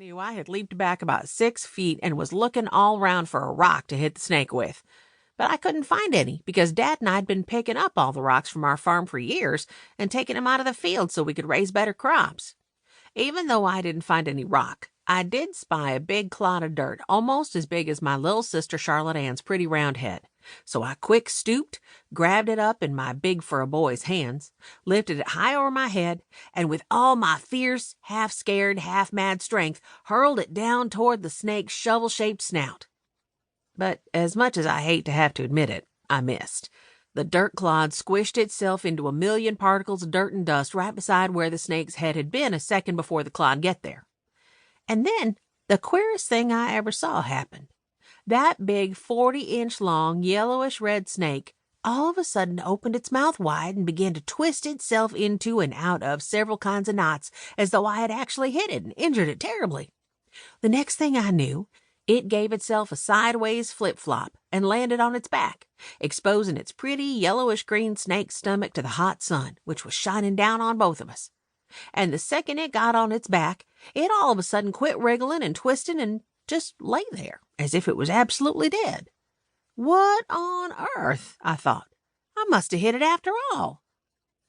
knew I had leaped back about 6 feet and was looking all round for a rock to hit the snake with. But I couldn't find any because Dad and I had been picking up all the rocks from our farm for years and taking them out of the field so we could raise better crops. Even though I didn't find any rock, I did spy a big clod of dirt almost as big as my little sister Charlotte Ann's pretty round head. So I quick stooped, grabbed it up in my big-for-a-boy's hands, lifted it high over my head, and with all my fierce, half-scared, half-mad strength, hurled it down toward the snake's shovel-shaped snout. But as much as I hate to have to admit it, I missed. The dirt clod squished itself into a million particles of dirt and dust right beside where the snake's head had been a second before the clod got there. And then the queerest thing I ever saw happened. That big 40-inch long, yellowish-red snake all of a sudden opened its mouth wide and began to twist itself into and out of several kinds of knots as though I had actually hit it and injured it terribly. The next thing I knew, it gave itself a sideways flip-flop and landed on its back, exposing its pretty yellowish-green snake stomach to the hot sun, which was shining down on both of us. And the second it got on its back, it all of a sudden quit wriggling and twisting and just lay there, as if it was absolutely dead. What on earth? I thought. I must have hit it after all.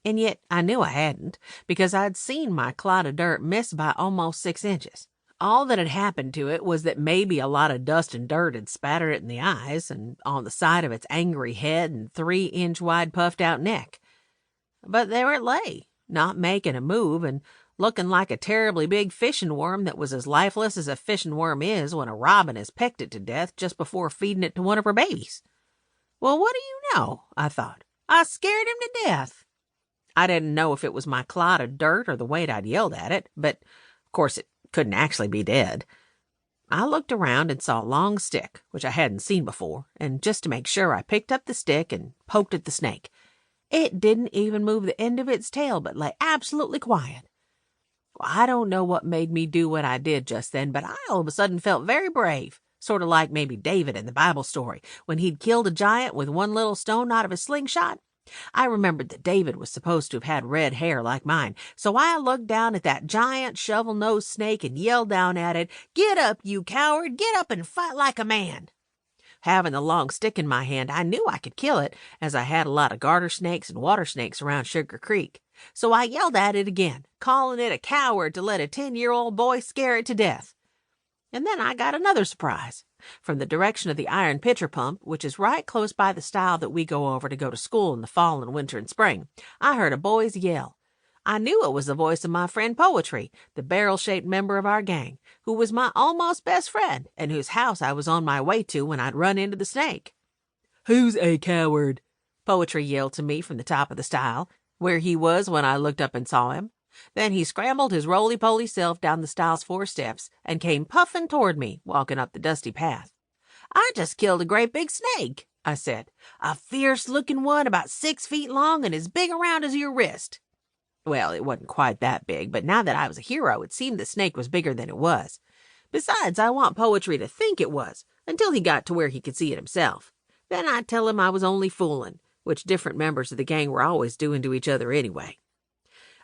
And yet I knew I hadn't, because I'd seen my clod of dirt miss by almost 6 inches. All that had happened to it was that maybe a lot of dust and dirt had spattered it in the eyes and on the side of its angry head and 3-inch wide puffed-out neck. But there it lay, not making a move and looking like a terribly big fishing worm that was as lifeless as a fishing worm is when a robin has pecked it to death just before feeding it to one of her babies. Well, what do you know? I thought. I scared him to death. I didn't know if it was my clod of dirt or the way I'd yelled at it, but of course it couldn't actually be dead. I looked around and saw a long stick, which I hadn't seen before, and just to make sure I picked up the stick and poked at the snake. It didn't even move the end of its tail, but lay absolutely quiet. Well, I don't know what made me do what I did just then, but I all of a sudden felt very brave, sort of like maybe David in the Bible story, when he'd killed a giant with one little stone out of his slingshot. I remembered that David was supposed to have had red hair like mine, so I looked down at that giant shovel-nosed snake and yelled down at it, "Get up, you coward! Get up and fight like a man!" Having the long stick in my hand, I knew I could kill it, as I had a lot of garter snakes and water snakes around Sugar Creek. So I yelled at it again, calling it a coward to let a 10-year-old boy scare it to death. And then I got another surprise. From the direction of the iron pitcher pump, which is right close by the stile that we go over to go to school in the fall and winter and spring, I heard a boy's yell. I knew it was the voice of my friend Poetry, the barrel-shaped member of our gang, who was my almost best friend, and whose house I was on my way to when I'd run into the snake. "Who's a coward?" Poetry yelled to me from the top of the stile, where he was when I looked up and saw him. Then he scrambled his roly-poly self down the stile's 4 steps and came puffing toward me, walking up the dusty path. "I just killed a great big snake," I said. "A fierce-looking one about 6 feet long and as big around as your wrist." Well, it wasn't quite that big, but now that I was a hero, it seemed the snake was bigger than it was. Besides, I want Poetry to think it was, until he got to where he could see it himself. Then I'd tell him I was only fooling, which different members of the gang were always doing to each other anyway.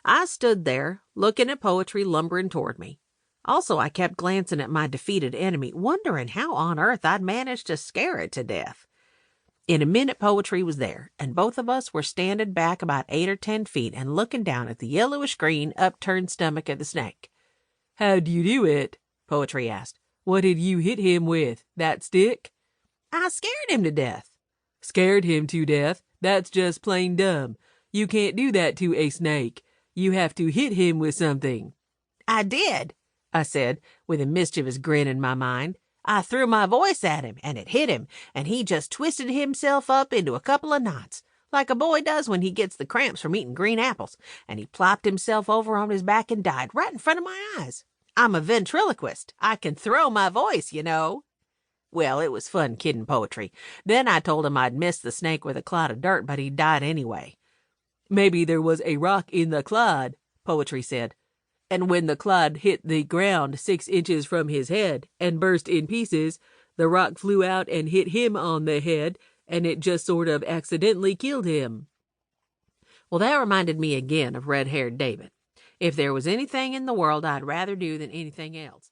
I stood there, looking at Poetry lumbering toward me. Also, I kept glancing at my defeated enemy, wondering how on earth I'd managed to scare it to death. In a minute, Poetry was there, and both of us were standing back about 8 or 10 feet and looking down at the yellowish-green, upturned stomach of the snake. "How'd you do it?" Poetry asked. "What did you hit him with? That stick?" "I scared him to death." "Scared him to death? That's just plain dumb. You can't do that to a snake. You have to hit him with something." "I did," I said, with a mischievous grin in my mind. "I threw my voice at him, and it hit him, and he just twisted himself up into a couple of knots, like a boy does when he gets the cramps from eating green apples, and he plopped himself over on his back and died right in front of my eyes. I'm a ventriloquist. I can throw my voice, you know." Well, it was fun kidding Poetry. Then I told him I'd missed the snake with a clod of dirt, but he died anyway. "Maybe there was a rock in the clod," Poetry said. "And when the clod hit the ground 6 inches from his head and burst in pieces, the rock flew out and hit him on the head, and it just sort of accidentally killed him." Well, that reminded me again of red-haired David. If there was anything in the world I'd rather do than anything else,